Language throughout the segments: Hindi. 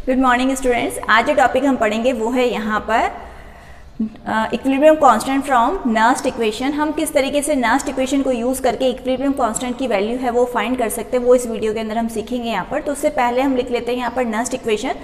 Good morning students. आज जो टॉपिक हम पढ़ेंगे वो है यहाँ पर equilibrium constant from Nernst equation. हम किस तरीके से नर्स्ट इक्वेशन को यूज़ करके इक्विलिब्रियम कांस्टेंट की वैल्यू है वो फाइंड कर सकते हैं, वो इस वीडियो के अंदर हम सीखेंगे यहाँ पर। तो उससे पहले हम लिख लेते हैं यहाँ पर नर्स्ट इक्वेशन,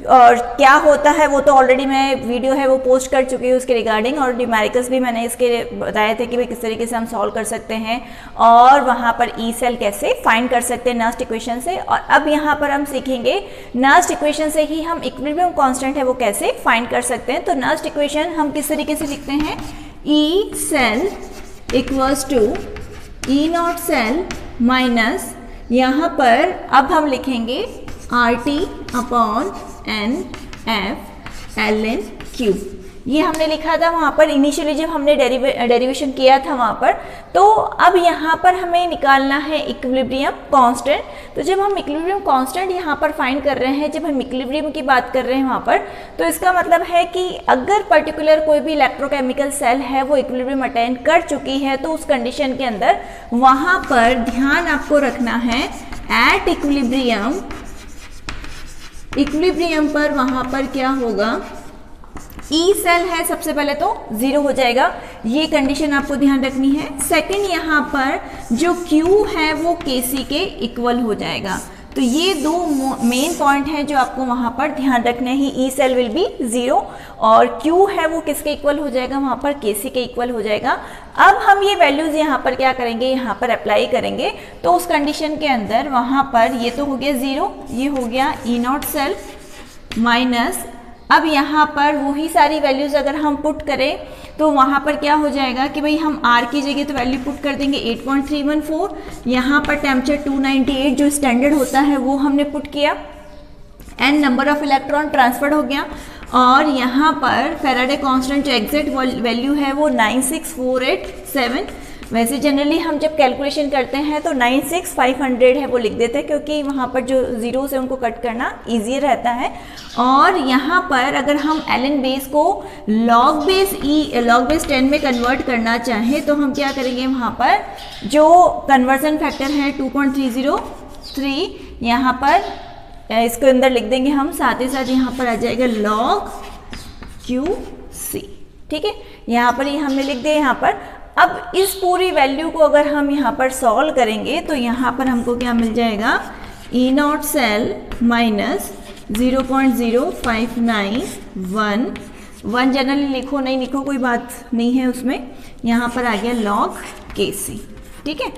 और क्या होता है वो तो ऑलरेडी मैं वीडियो है वो पोस्ट कर चुकी हूँ उसके रिगार्डिंग, और न्यूमेरिकल्स भी मैंने इसके बताए थे कि भाई किस तरीके से हम सॉल्व कर सकते हैं और वहाँ पर ई सेल कैसे फाइंड कर सकते हैं नर्स्ट इक्वेशन से। और अब यहाँ पर हम सीखेंगे नर्स्ट इक्वेशन से ही हम इक्विलिब्रियम कांस्टेंट है वो कैसे फाइंड कर सकते हैं। तो नर्स्ट इक्वेशन हम किस तरीके से लिखते हैं, E cell equals to E not cell minus, यहाँ पर अब हम लिखेंगे R T upon N F L N Q. ये हमने लिखा था वहाँ पर इनिशियली जब हमने डेरिवेशन किया था वहाँ पर। तो अब यहाँ पर हमें निकालना है इक्विलिब्रियम कांस्टेंट। तो जब हम इक्विलिब्रियम कांस्टेंट यहाँ पर फाइंड कर रहे हैं, जब हम इक्विलिब्रियम की बात कर रहे हैं वहाँ पर, तो इसका मतलब है कि अगर पर्टिकुलर कोई भी इलेक्ट्रोकेमिकल सेल है वो इक्विलिब्रियम अटेन कर चुकी है, तो उस कंडीशन के अंदर वहाँ पर ध्यान आपको रखना है एट इक्विलिब्रियम पर वहाँ पर क्या होगा, ई सेल है सबसे पहले तो जीरो हो जाएगा, ये कंडीशन आपको ध्यान रखनी है। सेकंड यहाँ पर जो क्यू है वो केसी के इक्वल हो जाएगा। तो ये दो मेन पॉइंट हैं जो आपको वहाँ पर ध्यान रखने ही, E cell will be zero और क्यू है वो किसके इक्वल हो जाएगा, वहाँ पर केसी के इक्वल हो जाएगा। अब हम ये वैल्यूज यहाँ पर क्या करेंगे, यहाँ पर अप्लाई करेंगे। तो उस कंडीशन के अंदर वहाँ पर ये तो हो गया जीरो, ये हो गया ई नॉट सेल माइनस, अब यहाँ पर वही सारी वैल्यूज अगर हम पुट करें तो वहाँ पर क्या हो जाएगा कि भाई हम R की जगह तो वैल्यू पुट कर देंगे 8.314, यहाँ पर टेम्परेचर 298 जो स्टैंडर्ड होता है वो हमने पुट किया, n number of electron transferred हो गया, और यहाँ पर फैराडे कांस्टेंट जो एग्जैक्ट वैल्यू है वो 96487। वैसे जनरली हम जब कैलकुलेशन करते हैं तो 96500 है वो लिख देते हैं, क्योंकि वहाँ पर जो जीरो से उनको कट करना ईजी रहता है। और यहाँ पर अगर हम एलन बेस को लॉग बेस 10 में कन्वर्ट करना चाहें तो हम क्या करेंगे, वहाँ पर जो कन्वर्जन फैक्टर है 2.303 यहाँ पर इसके अंदर लिख देंगे हम, साथ ही साथ यहाँ पर आ जाएगा लॉग क्यू सी। ठीक है, यहाँ पर ये हमने लिख दिया यहाँ पर। अब इस पूरी वैल्यू को अगर हम यहाँ पर सॉल्व करेंगे तो यहाँ पर हमको क्या मिल जाएगा, E not cell minus 0.0591, one generally लिखो नहीं लिखो कोई बात नहीं है उसमें, यहाँ पर आ गया लॉग के सी। ठीक है,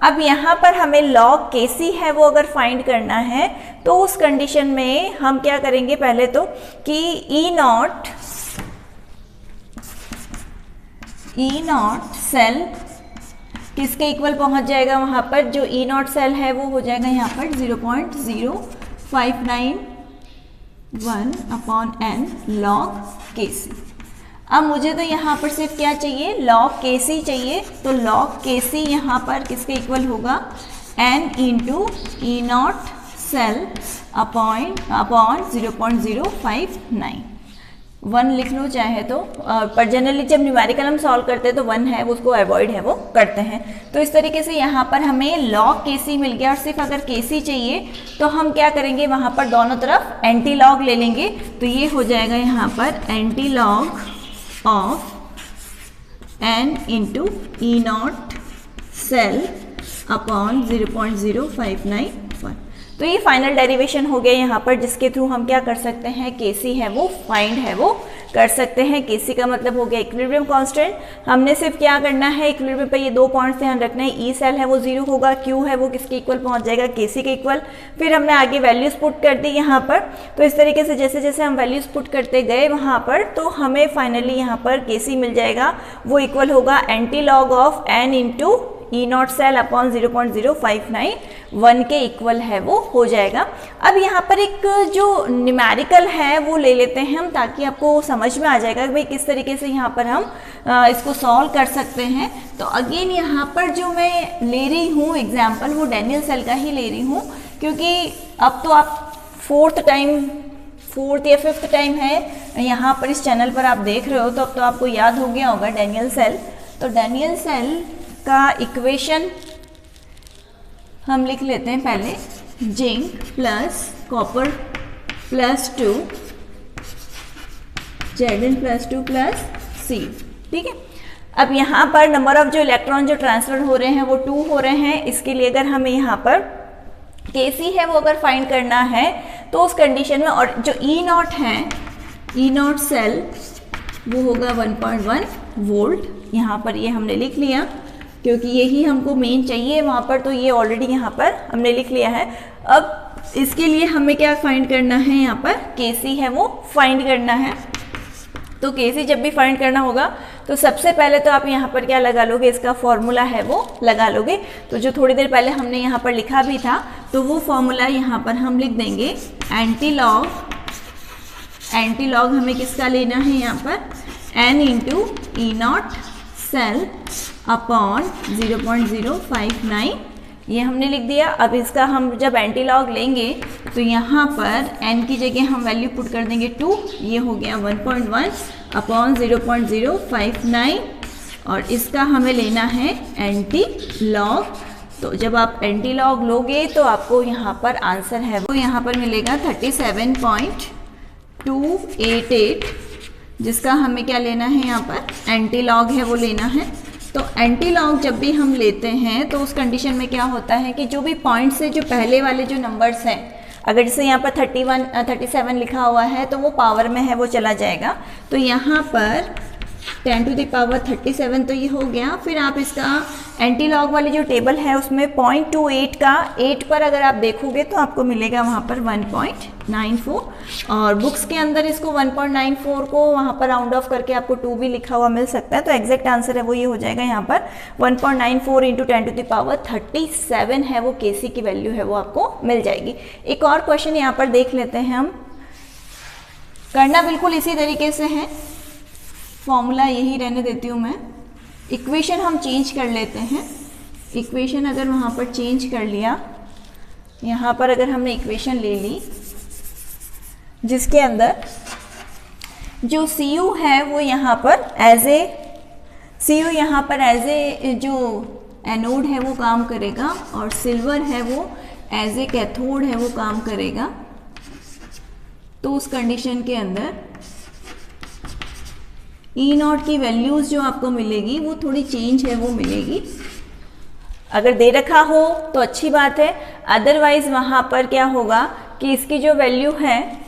अब यहाँ पर हमें लॉग के सी है वो अगर फाइंड करना है तो उस कंडीशन में हम क्या करेंगे, पहले तो कि ई नॉट सेल किसके इक्वल पहुंच जाएगा, वहाँ पर जो ई नॉट सेल है वो हो जाएगा यहाँ पर 0.0591 अपॉन एन लॉग के सी। अब मुझे तो यहाँ पर सिर्फ क्या चाहिए, लॉग के सी चाहिए। तो लॉग के सी यहाँ पर किसके इक्वल होगा, N into E not cell upon 0.059, 1 लिख लो चाहे तो, पर जनरली जब न्यूमेरिकल हम सॉल्व करते हैं तो 1 है उसको अवॉइड है वो करते हैं। तो इस तरीके से यहाँ पर हमें लॉग के सी मिल गया, और सिर्फ अगर के सी चाहिए तो हम क्या करेंगे, वहाँ पर दोनों तरफ एंटी लॉग ले लेंगे। तो ये हो जाएगा यहाँ पर antilog of N into E not cell upon 0.0591। तो ये फाइनल डेरिवेशन हो गया यहाँ पर, जिसके थ्रू हम क्या कर सकते हैं, केसी है वो फाइंड है वो कर सकते हैं। केसी का मतलब हो गया इक्विलिब्रियम कांस्टेंट। हमने सिर्फ क्या करना है, इक्विलिब्रियम पे ये दो पॉइंट्स ध्यान रखना है, ई सेल है वो जीरो होगा, क्यू है वो किसके इक्वल पहुंच जाएगा, केसी के इक्वल। फिर हमने आगे वैल्यूज पुट कर दी यहाँ पर। तो इस तरीके से जैसे जैसे हम वैल्यूज पुट करते गए वहाँ पर, तो हमें फाइनली यहाँ पर केसी मिल जाएगा, वो इक्वल होगा antilog of N into E not cell upon 0.0591 के इक्वल है वो हो जाएगा। अब यहाँ पर एक जो न्यूमेरिकल है वो ले लेते हैं हम, ताकि आपको समझ में आ जाएगा कि भाई किस तरीके से यहाँ पर हम इसको सॉल्व कर सकते हैं। तो अगेन यहाँ पर जो मैं ले रही हूँ एग्जाम्पल वो डैनियल सेल का ही ले रही हूँ, क्योंकि अब तो आप फोर्थ या फिफ्थ टाइम है यहाँ पर इस चैनल पर आप देख रहे हो, तो अब तो आपको याद हो गया होगा डैनियल सेल। तो डैनियल सेल का इक्वेशन हम लिख लेते हैं पहले, zinc plus copper +2 Zn+2 C, ठीक है। अब यहाँ पर नंबर ऑफ जो इलेक्ट्रॉन जो ट्रांसफर हो रहे हैं वो 2 हो रहे हैं। इसके लिए अगर हमें यहाँ पर Kc है वो अगर फाइंड करना है तो उस कंडीशन में, और जो E0 है, E0 सेल वो होगा 1.1 वोल्ट। यहाँ पर ये हमने लिख लिया क्योंकि यही हमको मेन चाहिए वहाँ पर, तो ये ऑलरेडी यहाँ पर हमने लिख लिया है। अब इसके लिए हमें क्या फाइंड करना है, यहाँ पर Kc है वो फाइंड करना है। तो Kc जब भी फाइंड करना होगा तो सबसे पहले तो आप यहाँ पर क्या लगा लोगे, इसका फॉर्मूला है वो लगा लोगे। तो जो थोड़ी देर पहले हमने यहाँ पर लिखा भी था, तो वो फॉर्मूला यहाँ पर हम लिख देंगे। एंटी लॉग हमें किसका लेना है, यहाँ पर n into E0 cell upon 0.059, ये हमने लिख दिया। अब इसका हम जब एंटी लॉग लेंगे तो यहाँ पर n की जगह हम वैल्यू पुट कर देंगे 2, ये हो गया 1.1 अपॉन 0.059, और इसका हमें लेना है एंटी लॉग। तो जब आप एंटी लॉग लोगे तो आपको यहाँ पर आंसर है वो यहाँ पर मिलेगा 37.288, जिसका हमें क्या लेना है, यहाँ पर एंटी लॉग है वो लेना है। तो एंटी लॉग जब भी हम लेते हैं तो उस कंडीशन में क्या होता है कि जो भी पॉइंट से जो पहले वाले जो नंबर्स हैं, अगर जैसे यहाँ पर 37 लिखा हुआ है तो वो पावर में है वो चला जाएगा। तो यहाँ पर 10⁻37 तो ये हो गया। फिर आप इसका एंटी लॉग वाली जो टेबल है उसमें 0.28 का 8 पर अगर आप देखोगे तो आपको मिलेगा वहाँ पर 1.94, और बुक्स के अंदर इसको 1.94 को वहाँ पर राउंड ऑफ करके आपको 2 भी लिखा हुआ मिल सकता है। तो एग्जैक्ट आंसर है वो ये हो जाएगा यहाँ पर 1.94 इंटू 10⁻37 है वो Kc की वैल्यू है वो आपको मिल जाएगी। एक और क्वेश्चन यहाँ पर देख लेते हैं हम, करना बिल्कुल इसी तरीके से है, फॉर्मूला यही रहने देती हूँ मैं। इक्वेशन हम चेंज कर लेते हैं। इक्वेशन अगर वहाँ पर चेंज कर लिया, यहाँ पर अगर हमने इक्वेशन ले ली जिसके अंदर जो Cu है वो यहाँ पर एज ए जो एनोड है वो काम करेगा, और सिल्वर है वो एज ए कैथोड है वो काम करेगा। तो उस कंडीशन के अंदर E0 की वैल्यूज़ जो आपको मिलेगी वो थोड़ी चेंज है वो मिलेगी। अगर दे रखा हो तो अच्छी बात है, अदरवाइज वहाँ पर क्या होगा कि इसकी जो वैल्यू है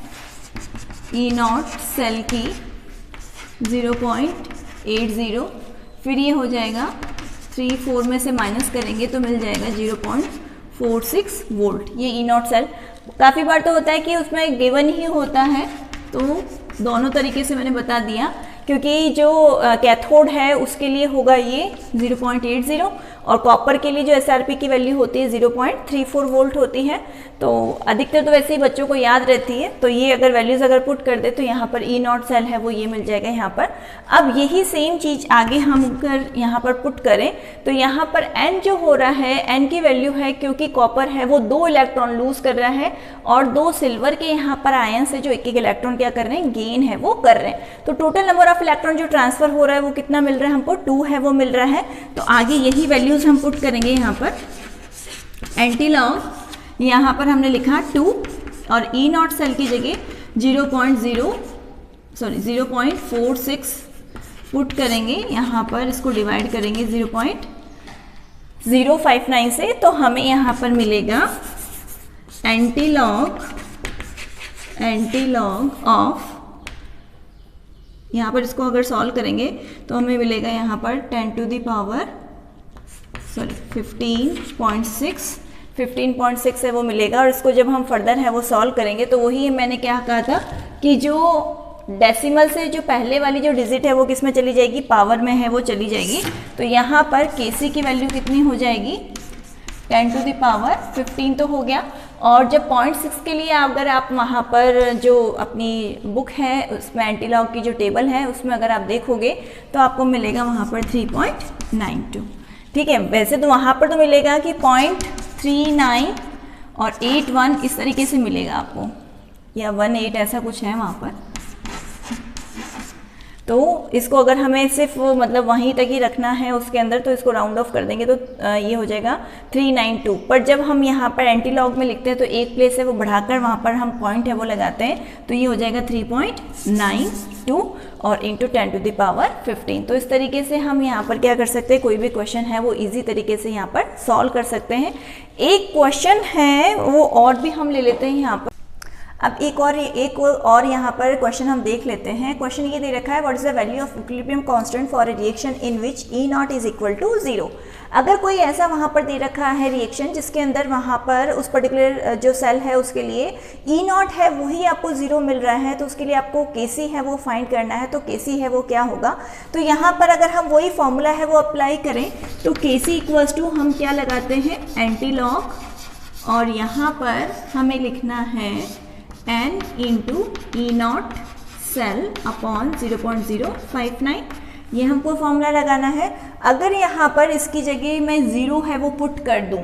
E0 सेल की 0.80, फिर ये हो जाएगा 3-4 में से माइनस करेंगे तो मिल जाएगा 0.46 वोल्ट। ये E0 सेल काफ़ी बार तो होता है कि उसमें गिवन ही होता है, तो दोनों तरीके से मैंने बता दिया। क्योंकि जो कैथोड है उसके लिए होगा ये 0.80, और कॉपर के लिए जो SRP की वैल्यू होती है 0.34 वोल्ट होती है। तो अधिकतर तो वैसे ही बच्चों को याद रहती है, तो ये अगर वैल्यूज़ अगर पुट कर दे तो यहाँ पर E0 सेल है वो ये मिल जाएगा यहाँ पर। अब यही सेम चीज़ आगे हम अगर यहाँ पर पुट करें तो यहाँ पर N जो हो रहा है, N की वैल्यू है क्योंकि कॉपर है वो 2 इलेक्ट्रॉन लूज कर रहा है, और 2 सिल्वर के यहाँ पर आयन से जो एक इलेक्ट्रॉन क्या कर रहे हैं, गेन है वो कर रहे हैं। तो टोटल नंबर ऑफ इलेक्ट्रॉन जो ट्रांसफर हो रहा है वो कितना मिल रहा है हमको, 2 है वो मिल रहा है। तो आगे यही वैल्यूज हम पुट करेंगे यहाँ पर। एंटी लॉग यहाँ पर हमने लिखा 2, और E0 सेल की जगह 0.46 पुट करेंगे यहाँ पर, इसको डिवाइड करेंगे 0.059 से, तो हमें यहाँ पर मिलेगा एंटी लॉग ऑफ, यहाँ पर इसको अगर सॉल्व करेंगे तो हमें मिलेगा यहाँ पर 15.6 है वो मिलेगा। और इसको जब हम फर्दर है वो सॉल्व करेंगे तो वही मैंने क्या कहा था कि जो डेसिमल से जो पहले वाली जो डिजिट है वो किस में चली जाएगी, पावर में है वो चली जाएगी। तो यहाँ पर Kc की वैल्यू कितनी हो जाएगी, 10⁻15 तो हो गया। और जब 0.6 के लिए अगर आप वहाँ पर जो अपनी बुक है उसमें एंटी लॉग की जो टेबल है उसमें अगर आप देखोगे तो आपको मिलेगा वहाँ पर 3.92। ठीक है, वैसे तो वहाँ पर तो मिलेगा कि 0.39 और 81 इस तरीके से मिलेगा आपको, या 18 ऐसा कुछ है वहाँ पर। तो इसको अगर हमें सिर्फ मतलब वहीं तक ही रखना है उसके अंदर, तो इसको राउंड ऑफ कर देंगे तो ये हो जाएगा 392। पर जब हम यहाँ पर एंटीलॉग में लिखते हैं तो एक प्लेस है वो बढ़ाकर वहाँ पर हम पॉइंट है वो लगाते हैं, तो ये हो जाएगा 3.92 और इंटू 10⁻15। तो इस तरीके से हम यहाँ पर क्या कर सकते हैं, कोई भी क्वेश्चन है वो ईजी तरीके से यहाँ पर सॉल्व कर सकते हैं। एक क्वेश्चन है वो और भी हम ले लेते हैं यहाँ पर। अब एक और यहाँ पर क्वेश्चन हम देख लेते हैं। क्वेश्चन ये दे रखा है, what is the value of equilibrium constant for a reaction in which E naught is equal to 0। अगर कोई ऐसा वहाँ पर दे रखा है रिएक्शन जिसके अंदर वहाँ पर उस पर्टिकुलर जो सेल है उसके लिए ई नॉट है वही आपको 0 मिल रहा है, तो उसके लिए आपको केसी है वो फाइंड करना है। तो केसी है वो क्या होगा, तो यहाँ पर अगर हम वही फॉर्मूला है वो अप्लाई करें तो केसी इक्वल्स टू हम क्या लगाते हैं, एंटीलॉग, और यहाँ पर हमें लिखना है n into E not cell upon 0.059, ये हमको फॉर्मूला लगाना है। अगर यहाँ पर इसकी जगह मैं 0 है वो पुट कर दूँ,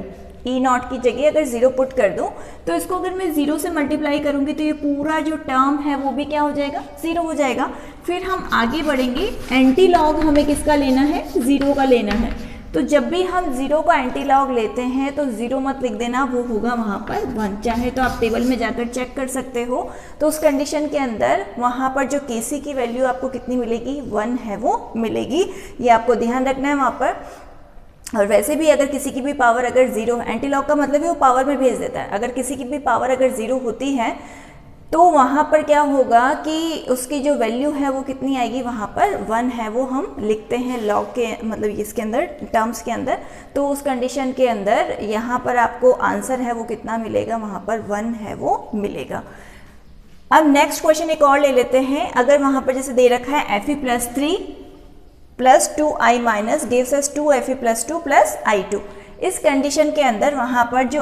ई नॉट की जगह अगर 0 पुट कर दूँ, तो इसको अगर मैं 0 से मल्टीप्लाई करूँगी तो ये पूरा जो टर्म है वो भी क्या हो जाएगा, 0 हो जाएगा। फिर हम आगे बढ़ेंगे, एंटी लॉग हमें किसका लेना है, 0 का लेना है। तो जब भी हम 0 का एंटीलॉग लेते हैं तो 0 मत लिख देना, वो होगा वहाँ पर 1। चाहे तो आप टेबल में जाकर चेक कर सकते हो। तो उस कंडीशन के अंदर वहाँ पर जो केसी की वैल्यू आपको कितनी मिलेगी, 1 है वो मिलेगी। ये आपको ध्यान रखना है वहाँ पर। और वैसे भी अगर किसी की भी पावर अगर 0, एंटीलॉग का मतलब है वो पावर में भेज देता है, अगर किसी की भी पावर अगर 0 होती है तो वहाँ पर क्या होगा कि उसकी जो वैल्यू है वो कितनी आएगी, वहाँ पर 1 है वो हम लिखते हैं लॉग के मतलब इसके अंदर टर्म्स के अंदर। तो उस कंडीशन के अंदर यहाँ पर आपको आंसर है वो कितना मिलेगा, वहाँ पर 1 है वो मिलेगा। अब नेक्स्ट क्वेश्चन एक और ले लेते हैं। अगर वहाँ पर जैसे दे रखा है Fe+3 + 2i minus gives us 2Fe+2 + i2। इस कंडीशन के अंदर वहाँ पर जो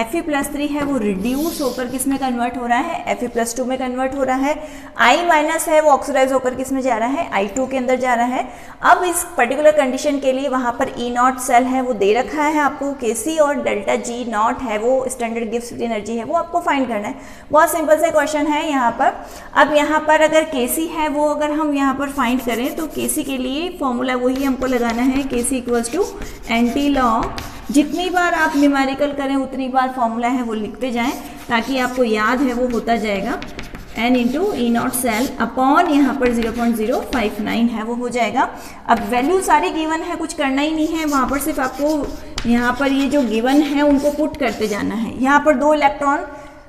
Fe+3 है वो रिड्यूस होकर किस में कन्वर्ट हो रहा है, Fe+2 में कन्वर्ट हो रहा है। I- है वो ऑक्सीडाइज होकर किस में जा रहा है, I2 के अंदर जा रहा है। अब इस पर्टिकुलर कंडीशन के लिए वहाँ पर E नॉट सेल है वो दे रखा है आपको, Kc और डेल्टा G नॉट है वो स्टैंडर्ड गिव्स फ्री एनर्जी है वो आपको फाइंड करना है। बहुत सिंपल से क्वेश्चन है यहाँ पर। अब यहाँ पर अगर Kc है वो अगर हम यहाँ पर फाइंड करें तो Kc के लिए फॉर्मूला वही हमको लगाना है, Kc इक्वल्स टू एंटीलॉग, जितनी बार आप न्यूमेरिकल करें उतनी बार फॉर्मूला है वो लिखते जाएं ताकि आपको याद है वो होता जाएगा। n into E not cell upon यहाँ पर 0.059 है वो हो जाएगा। अब वैल्यू सारी गिवन है, कुछ करना ही नहीं है, वहाँ पर सिर्फ आपको यहाँ पर ये जो गिवन है उनको पुट करते जाना है। यहाँ पर 2 इलेक्ट्रॉन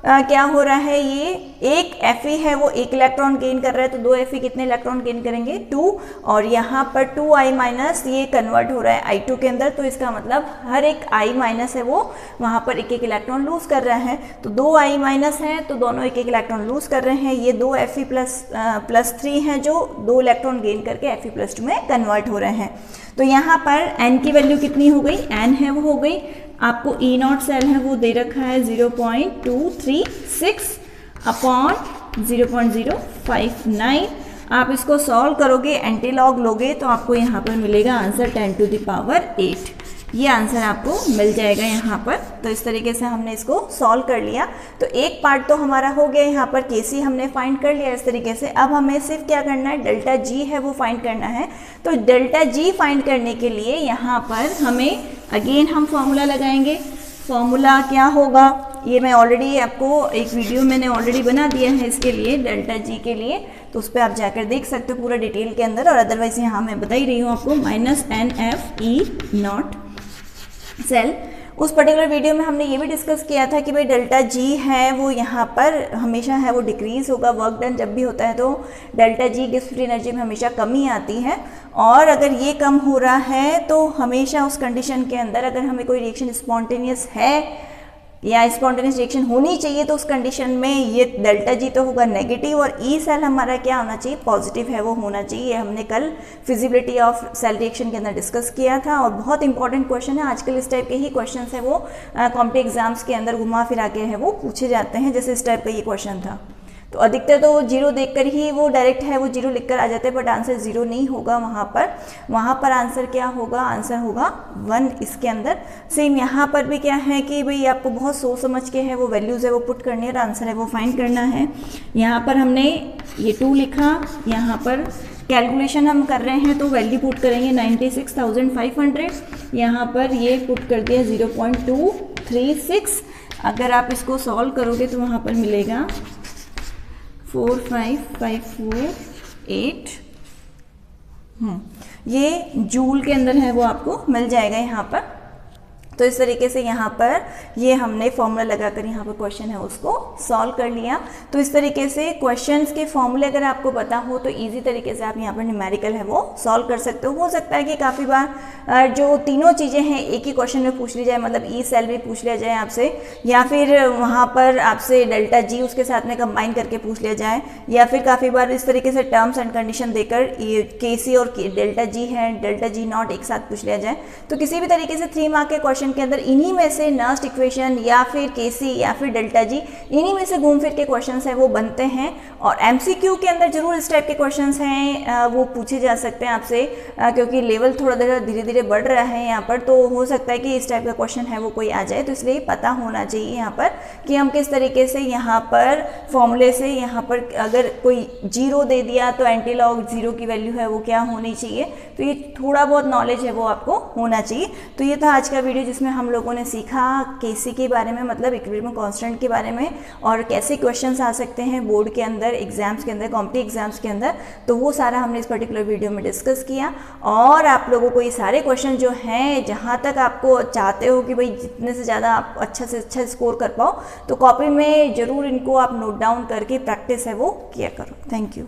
क्या हो रहा है, ये एक Fe है वो 1 इलेक्ट्रॉन गेन कर रहा है, तो 2 Fe कितने इलेक्ट्रॉन गेन करेंगे, 2। और यहाँ पर 2i माइनस ये कन्वर्ट हो रहा है I2 के अंदर, तो इसका मतलब हर एक i माइनस है वो वहाँ पर 1-1 इलेक्ट्रॉन लूज कर रहा है। तो 2i माइनस है तो दोनों 1-1 इलेक्ट्रॉन लूज कर रहे हैं। ये 2 Fe+3 हैं जो 2 इलेक्ट्रॉन गेन करके Fe+2 में कन्वर्ट हो रहे हैं। तो यहाँ पर n की वैल्यू कितनी हो गई, n है वो हो गई। आपको ई नॉट सेल है वो दे रखा है 0.236 अपॉन 0.059। आप इसको सॉल्व करोगे, एंटीलॉग लोगे तो आपको यहाँ पर मिलेगा आंसर 10⁸ ये आंसर आपको मिल जाएगा यहाँ पर। तो इस तरीके से हमने इसको सॉल्व कर लिया। तो एक पार्ट तो हमारा हो गया, यहाँ पर केसी हमने फाइंड कर लिया इस तरीके से। अब हमें सिर्फ क्या करना है, डेल्टा जी है वो फाइंड करना है। तो डेल्टा जी फाइंड करने के लिए यहाँ पर हमें अगेन हम फॉर्मूला लगाएंगे। फॉर्मूला क्या होगा, ये मैं ऑलरेडी आपको एक वीडियो मैंने ऑलरेडी बना दिया है इसके लिए, डेल्टा जी के लिए, तो उस पर आप जाकर देख सकते हो पूरा डिटेल के अंदर। और अदरवाइज यहाँ मैं बता ही रही हूँ आपको, -NFE नॉट सेल। उस पर्टिकुलर वीडियो में हमने ये भी डिस्कस किया था कि भाई डेल्टा जी है वो यहाँ पर हमेशा है वो डिक्रीज़ होगा। वर्क डन जब भी होता है तो delta G gives free energy में हमेशा कमी आती है, और अगर ये कम हो रहा है तो हमेशा उस कंडीशन के अंदर अगर हमें कोई रिएक्शन स्पॉन्टेनियस है या स्पॉन्टेनियस रिएक्शन होनी चाहिए तो उस कंडीशन में ये डेल्टा जी तो होगा नेगेटिव, और ई सेल हमारा क्या होना चाहिए, पॉजिटिव है वो होना चाहिए। हमने कल फिजिबिलिटी ऑफ सेल रिएक्शन के अंदर डिस्कस किया था, और बहुत इंपॉर्टेंट क्वेश्चन है। आजकल इस टाइप के ही क्वेश्चन है वो कॉम्पिटिटिव एग्जाम्स के अंदर घुमा फिरा के है वो पूछे जाते हैं, जैसे इस टाइप का ये क्वेश्चन था। तो अधिकतर तो 0 देखकर ही वो डायरेक्ट है वो 0 लिखकर आ जाते हैं, बट आंसर 0 नहीं होगा वहाँ पर आंसर क्या होगा, आंसर होगा 1 इसके अंदर। सेम यहाँ पर भी क्या है कि भाई आपको बहुत सोच समझ के है वो वैल्यूज़ है वो पुट करनी है और आंसर है वो फाइंड करना है। यहाँ पर हमने ये 2 लिखा, यहाँ पर कैलकुलेशन हम कर रहे हैं तो वैल्यू पुट करेंगे 96,500, यहाँ पर ये पुट कर दिया 0.236। अगर आप इसको सॉल्व करोगे तो वहाँ पर मिलेगा 45548। ये जूल के अंदर है वो आपको मिल जाएगा यहाँ पर। तो इस तरीके से यहाँ पर ये हमने फॉर्मूला लगाकर यहाँ पर क्वेश्चन है उसको सॉल्व कर लिया। तो इस तरीके से क्वेश्चंस के फॉर्मूले अगर आपको पता हो तो इजी तरीके से आप यहाँ पर न्यूमेरिकल है वो सॉल्व कर सकते हो सकता है कि काफ़ी बार जो तीनों चीज़ें हैं एक ही क्वेश्चन में पूछ ली जाए, मतलब ई सेल भी पूछ लिया जाए आपसे, या फिर वहाँ पर आपसे डेल्टा जी उसके साथ में कंबाइन करके पूछ लिया जाए, या फिर काफ़ी बार इस तरीके से टर्म्स एंड कंडीशन देकर के सी और डेल्टा जी है, डेल्टा जी नॉट एक साथ पूछ लिया जाए। तो किसी भी तरीके से 3 मार्क के क्वेश्चन के अंदर इन्हीं में से नर्स्ट इक्वेशन या फिर केसी या फिर डेल्टा जी, इन्हीं में से घूम फिर के क्वेश्चंस हैं वो बनते हैं। और एमसीक्यू के अंदर जरूर इस टाइप के क्वेश्चंस हैं वो पूछे जा सकते हैं आपसे, क्योंकि लेवल थोड़ा धीरे धीरे बढ़ रहा है यहाँ पर, तो हो सकता है कि इस टाइप का क्वेश्चन है वो कोई आ जाए। तो इसलिए पता होना चाहिए यहाँ पर कि हम किस तरीके से यहाँ पर फॉर्मूले से यहाँ पर अगर कोई 0 दे दिया तो एंटी लॉग 0 की वैल्यू है वो क्या होनी चाहिए। तो ये थोड़ा बहुत नॉलेज है वो आपको होना चाहिए। तो ये था आज का वीडियो जिसमें हम लोगों ने सीखा केसी के बारे में, मतलब इक्विलिब्रियम कांस्टेंट के बारे में, और कैसे क्वेश्चंस आ सकते हैं बोर्ड के अंदर, एग्जाम्स के अंदर, कॉम्पिटिटिव एग्जाम्स के अंदर। तो वो सारा हमने इस पर्टिकुलर वीडियो में डिस्कस किया। और आप लोगों को ये सारे क्वेश्चन जो हैं जहाँ तक आपको चाहते हो कि भाई जितने से ज़्यादा आप अच्छा से अच्छा स्कोर कर पाओ, तो कॉपी में ज़रूर इनको आप नोट डाउन करके प्रैक्टिस है वो किया करो। Thank you.